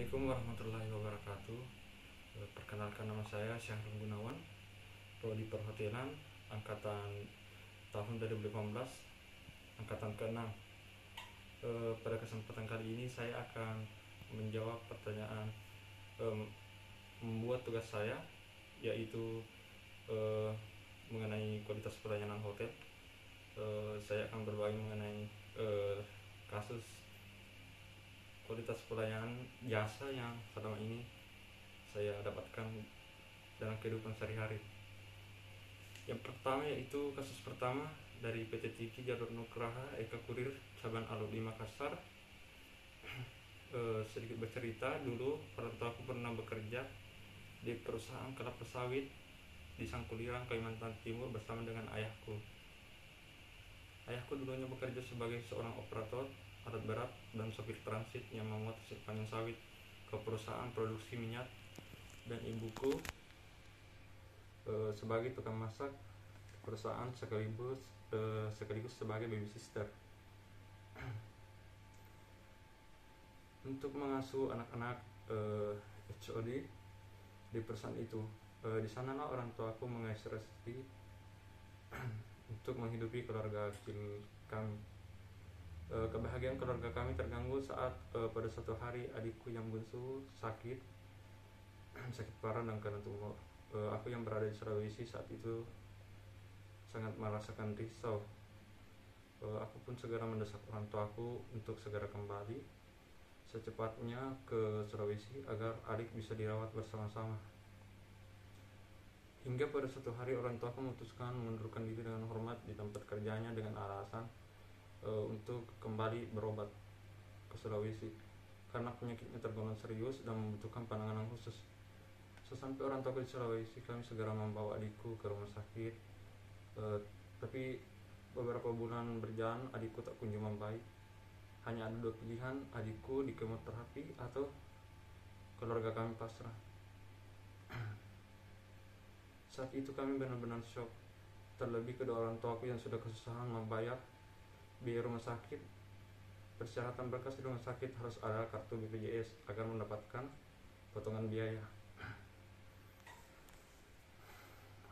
Assalamualaikum warahmatullahi wabarakatuh. Perkenalkan, nama saya Syahrul Gunawan, Prodi Perhotelan, angkatan tahun 2018, angkatan ke-6. Pada kesempatan kali ini saya akan menjawab pertanyaan, membuat tugas saya, yaitu mengenai kualitas pelayanan hotel. Saya akan berbagi mengenai kasus kualitas pelayanan jasa yang selama ini saya dapatkan dalam kehidupan sehari-hari. Yang pertama yaitu kasus pertama dari PT Tiki Jalur Nugraha Eka Kurir Cabang Aluk di Makassar. Sedikit bercerita, dulu orang tua aku pernah bekerja di perusahaan kelapa sawit di Sangkulirang, Kalimantan Timur bersama dengan ayahku. Ayahku dulunya bekerja sebagai seorang operator alat berat dan sopir transit yang memuat hasil panen sawit ke perusahaan produksi minyak, dan ibuku sebagai tukang masak perusahaan sekaligus sebagai baby sister. Untuk mengasuh anak-anak HOD di perusahaan itu, di sanalah orang tuaku mengais rezeki untuk menghidupi keluarga kecil kami. Kebahagiaan keluarga kami terganggu saat pada suatu hari adikku yang bungsu sakit parah dan kena tumor. Aku yang berada di Sulawesi saat itu sangat merasakan risau. Aku pun segera mendesak orang tuaku untuk segera kembali secepatnya ke Sulawesi agar adik bisa dirawat bersama-sama. Hingga pada suatu hari orang tuaku memutuskan mengundurkan diri dengan hormat di tempat kerjanya dengan alasan untuk kembali berobat ke Sulawesi karena penyakitnya tergolong serius dan membutuhkan penanganan khusus. Sesampai orang tua di Sulawesi, kami segera membawa adikku ke rumah sakit. Tapi beberapa bulan berjalan, adikku tak kunjung membaik. Hanya ada dua pilihan, adikku di kemoterapi atau keluarga kami pasrah. Saat itu kami benar-benar shock, terlebih kedua orang tuaku yang sudah kesusahan membayar biaya rumah sakit. Persyaratan berkas di rumah sakit harus ada kartu BPJS agar mendapatkan potongan biaya.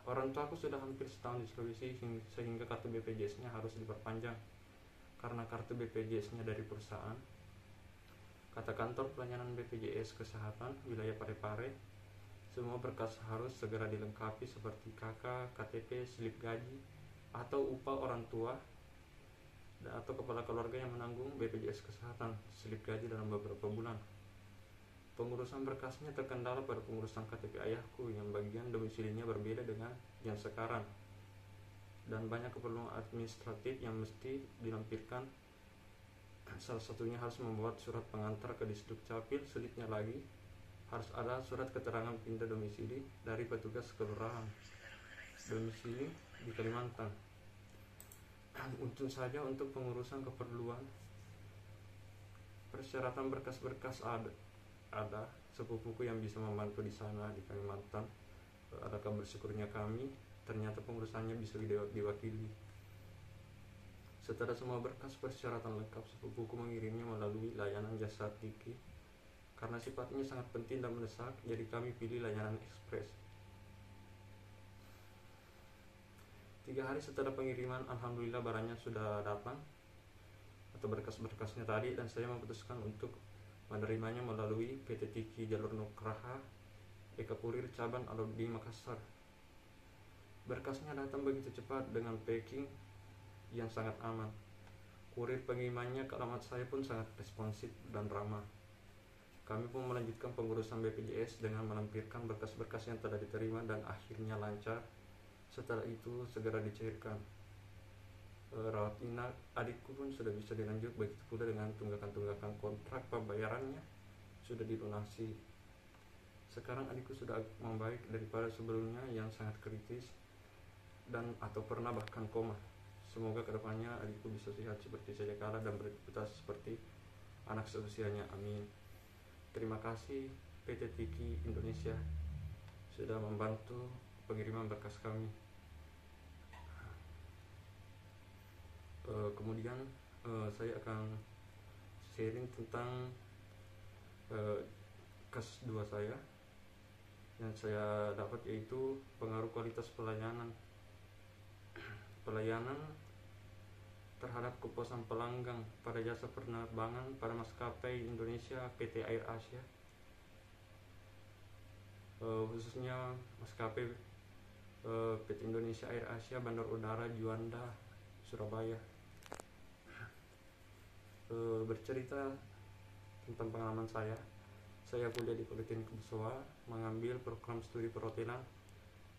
Orang tuaku sudah hampir setahun di Sulawesi sehingga kartu BPJS-nya harus diperpanjang karena kartu BPJS-nya dari perusahaan. Kata kantor pelayanan BPJS Kesehatan wilayah Parepare, semua berkas harus segera dilengkapi seperti KK, KTP, slip gaji, atau upah orang tua atau kepala keluarga yang menanggung BPJS Kesehatan, slip gaji dalam beberapa bulan. Pengurusan berkasnya terkendala pada pengurusan KTP ayahku yang bagian domisilinya berbeda dengan yang sekarang, dan banyak keperluan administratif yang mesti dilampirkan. Salah satunya harus membuat surat pengantar ke Disduk Capil, sulitnya lagi harus ada surat keterangan pindah domisili dari petugas kelurahan domisili di Kalimantan. Untung saja untuk pengurusan keperluan persyaratan berkas-berkas ada sepupuku yang bisa membantu di sana di Kalimantan. Adakah bersyukurnya kami, ternyata pengurusannya bisa diwakili. Setelah semua berkas persyaratan lengkap, sepupuku mengirimnya melalui layanan jasa Tiki. Karena sifatnya sangat penting dan mendesak, jadi kami pilih layanan ekspres. 3 hari setelah pengiriman, alhamdulillah barangnya sudah datang atau berkas-berkasnya tadi, dan saya memutuskan untuk menerimanya melalui PT Tiki Jalur Nugraha Eka Kurir Cabang Aluk di Makassar. Berkasnya datang begitu cepat dengan packing yang sangat aman. Kurir pengirimannya ke alamat saya pun sangat responsif dan ramah. Kami pun melanjutkan pengurusan BPJS dengan melampirkan berkas-berkas yang telah diterima dan akhirnya lancar. Setelah itu segera dicairkan. Rawat inap adikku pun sudah bisa dilanjut, begitu pula dengan tunggakan-tunggakan kontrak pembayarannya sudah dilunasi. Sekarang adikku sudah membaik daripada sebelumnya yang sangat kritis dan atau pernah bahkan koma. Semoga kedepannya adikku bisa sehat seperti sedia kala dan beraktivitas seperti anak seusianya, amin. Terima kasih PT Tiki Indonesia sudah membantu pengiriman berkas kami. Kemudian saya akan sharing tentang berkas 2 saya yang saya dapat, yaitu pengaruh kualitas pelayanan terhadap kepuasan pelanggan pada jasa penerbangan pada maskapai Indonesia PT Air Asia, khususnya maskapai PT Indonesia Air Asia Bandar Udara Juanda Surabaya. Bercerita tentang pengalaman saya kuliah di Politeknik Busowa, mengambil program studi perhotelan.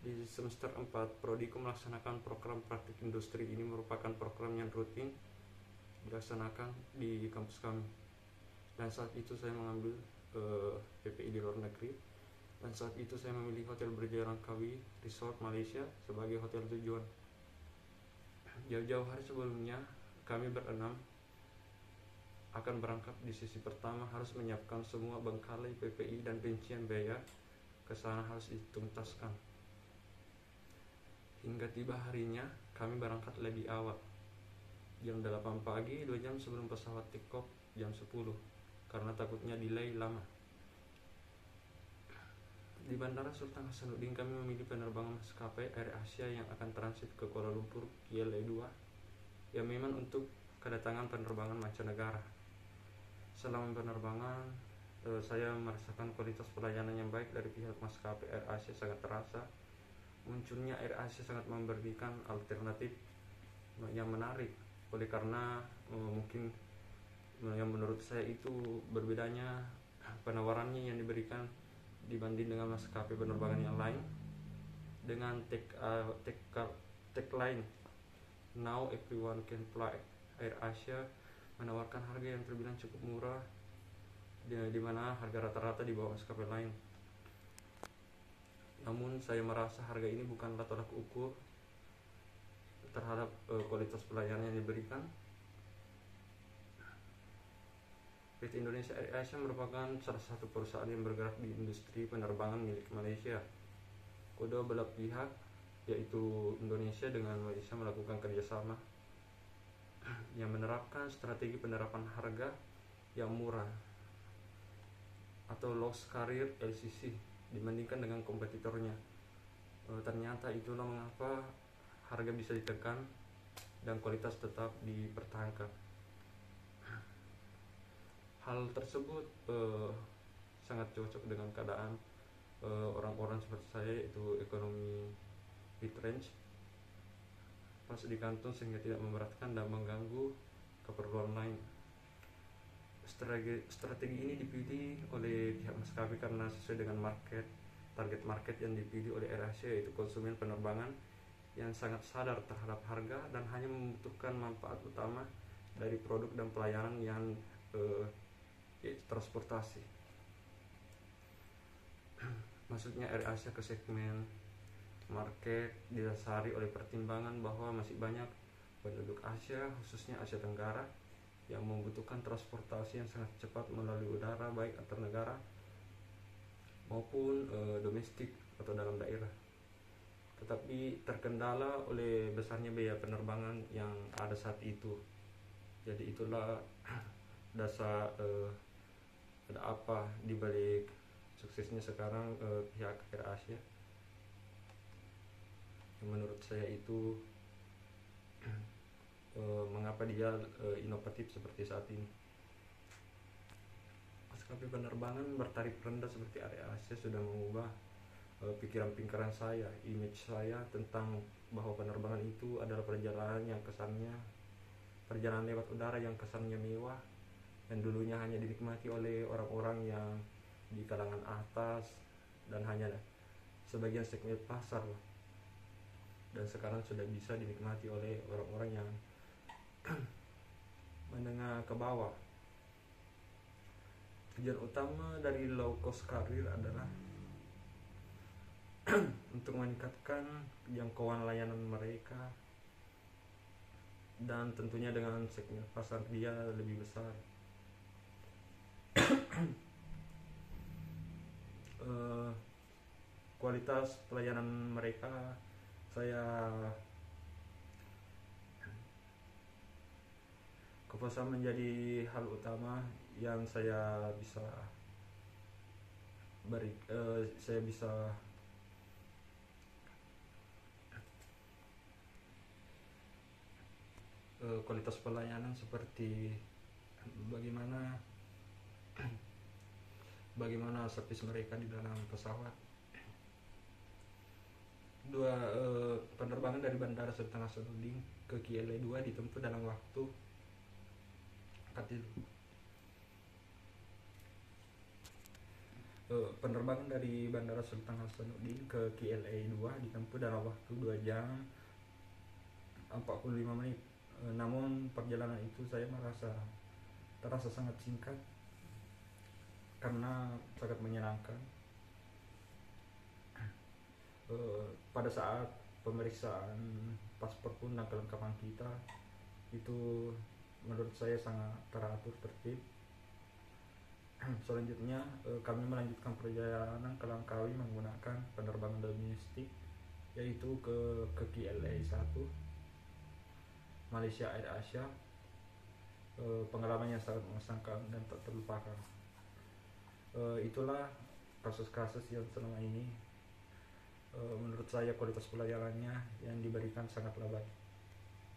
Di semester 4, prodiku melaksanakan program praktik industri. Ini merupakan program yang rutin dilaksanakan di kampus kami. Dan saat itu saya mengambil PPI di luar negeri. Dan saat itu saya memilih Hotel Berjalan Kawi Resort Malaysia sebagai hotel tujuan. Jauh-jauh hari sebelumnya, kami berenam akan berangkat. Di sisi pertama harus menyiapkan semua bengkalai PPI dan rincian biaya ke sana harus dituntaskan. Hingga tiba harinya, kami berangkat lebih awal, jam 8 pagi, 2 jam sebelum pesawat take off jam 10, karena takutnya delay lama. Di Bandara Sultan Hasanuddin kami memilih penerbangan maskapai Air Asia yang akan transit ke Kuala Lumpur KLIA 2, yang memang untuk kedatangan penerbangan mancanegara. Selama penerbangan, saya merasakan kualitas pelayanan yang baik dari pihak maskapai Air Asia sangat terasa. Munculnya Air Asia sangat memberikan alternatif yang menarik, oleh karena mungkin yang menurut saya itu berbedanya penawarannya yang diberikan dibanding dengan maskapai penerbangan yang lain. Dengan tagline "Now everyone can fly", Air Asia menawarkan harga yang terbilang cukup murah, di mana harga rata-rata di bawah maskapai lain. Namun saya merasa harga ini bukanlah tolak ukur terhadap kualitas pelayanan yang diberikan. PT Indonesia Air Asia merupakan salah satu perusahaan yang bergerak di industri penerbangan milik Malaysia. Kedua belah pihak, yaitu Indonesia dengan Malaysia, melakukan kerjasama yang menerapkan strategi penerapan harga yang murah atau low carrier LCC dibandingkan dengan kompetitornya. Ternyata itulah mengapa harga bisa ditekan dan kualitas tetap dipertahankan. Hal tersebut sangat cocok dengan keadaan orang-orang seperti saya, yaitu ekonomi mid-range, pas di kantung, sehingga tidak memberatkan dan mengganggu keperluan lain. Strategi ini dipilih oleh pihak maskapai karena sesuai dengan target market yang dipilih oleh Air Asia, yaitu konsumen penerbangan yang sangat sadar terhadap harga dan hanya membutuhkan manfaat utama dari produk dan pelayanan yang transportasi. Maksudnya Air Asia ke segmen market didasari oleh pertimbangan bahwa masih banyak penduduk Asia, khususnya Asia Tenggara, yang membutuhkan transportasi yang sangat cepat melalui udara, baik antar negara maupun domestik atau dalam daerah. Tetapi terkendala oleh besarnya biaya penerbangan yang ada saat itu. Jadi itulah dasar ada apa di balik suksesnya sekarang pihak Air Asia. Menurut saya itu mengapa dia inovatif seperti saat ini. Maskapai penerbangan bertarif rendah seperti Air Asia sudah mengubah pikiran saya, image saya tentang bahwa penerbangan itu adalah perjalanan lewat udara yang kesannya mewah, yang dulunya hanya dinikmati oleh orang-orang yang di kalangan atas dan hanya sebagian segmen pasar, dan sekarang sudah bisa dinikmati oleh orang-orang yang menengah ke bawah. Tujuan utama dari low cost carrier adalah untuk meningkatkan jangkauan layanan mereka, dan tentunya dengan segmen pasar dia lebih besar. Kualitas pelayanan mereka kepuasan menjadi hal utama yang saya bisa saya bisa kualitas pelayanan seperti bagaimana servis mereka di dalam pesawat. Penerbangan dari Bandara Sultan Hasanuddin ke KLA 2 ditempuh dalam waktu penerbangan dari Bandara Sultan Hasanuddin ke KLA 2 ditempuh dalam waktu 2 jam 45 menit. Namun perjalanan itu saya terasa sangat singkat karena sangat menyenangkan. Pada saat pemeriksaan paspor pun dan kelengkapan kita itu menurut saya sangat teratur, tertib. Selanjutnya kami melanjutkan perjalanan ke Langkawi menggunakan penerbangan domestik, yaitu ke KLA 1 Malaysia Air Asia. Pengalamannya sangat mengesankan dan tak terlupakan. Itulah kasus-kasus yang selama ini menurut saya kualitas pelayanannya yang diberikan sangatlah baik.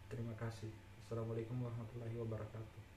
Terima kasih. Assalamualaikum warahmatullahi wabarakatuh.